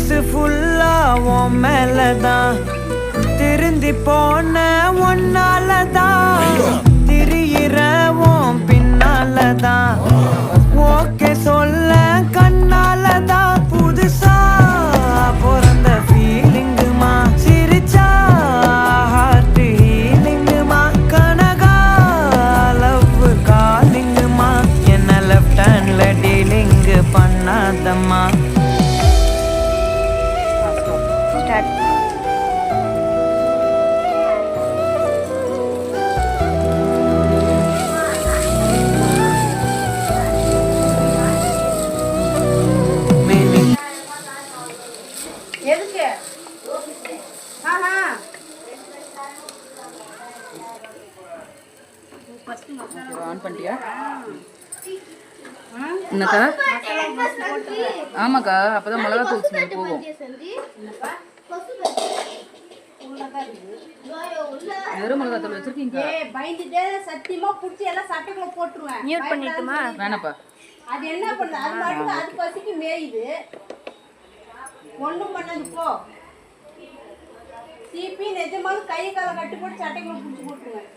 மனசு ஃபுல்லா உன் மேலதான் திருந்தி போன ஒன்னாலதான் திரியிற உன் பின்னாலதான் ஓகே சொல்ல கண்ணாலதான் புதுசா பிறந்த ஃபீலிங்குமா சிரிச்சா ஹார்ட் ஹீலிங்குமா கனகா லவ் காலிங்குமா என்ன லெஃப்ட் ஹேண்ட்ல டீலிங் பண்ணாதம்மா. ஆன் பண்ணிட்டியா? என்னக்கா? ஆமாக்கா, அப்பதான் மிளகாத்தூள் ஸ்மெல் போகும். வெறும் மிளகாத்தூள் வச்சிருக்கீங்க? சத்தியமா புடிச்சு எல்லாம் சட்டைக்குள்ள போட்டுருவேன். மியூட் பண்ணிட்டுமா? வேணாப்பா. அது என்ன பண்ணுது? அது மட்டும் அது பசிக்கு மேயுது. ஒண்ணும் பண்ணாது போ. சிபி நிஜமாவே கை கால கட்டி போட்டு சட்டைக்குள்ள புடிச்சு போட்டுருவேன்.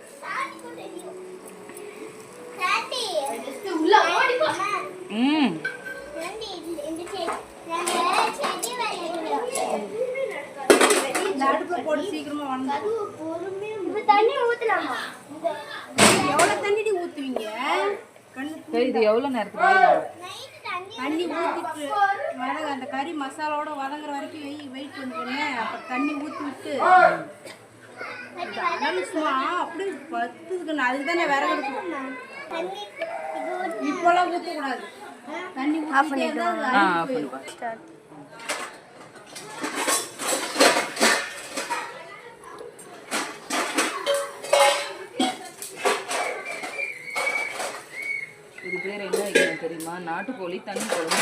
அடுப்புல போட்டு சீக்கிரமா வந்து தண்ணி ஊத்தலாமா? எவ்வளவு தண்ணி ஊத்துவீங்க? இது எவ்வளவு நேரத்துக்கு தண்ணி ஊத்திட்டு வதங்க, அந்த கறி மசாலாவோட வதங்குற வரைக்கும் வெயிட் பண்ணுவேன். அப்புறம் தண்ணி ஊத்தி விட்டு சும்மா அப்படி பத்துக்கணும். அதுதானே விறகு இருக்கும். இப்பெல்லாம் ஊற்றக்கூடாது. தண்ணி இது பேர் என்ன வைக்கணும் தெரியுமா? நாட்டுக்கோழி தண்ணி குழம்பு.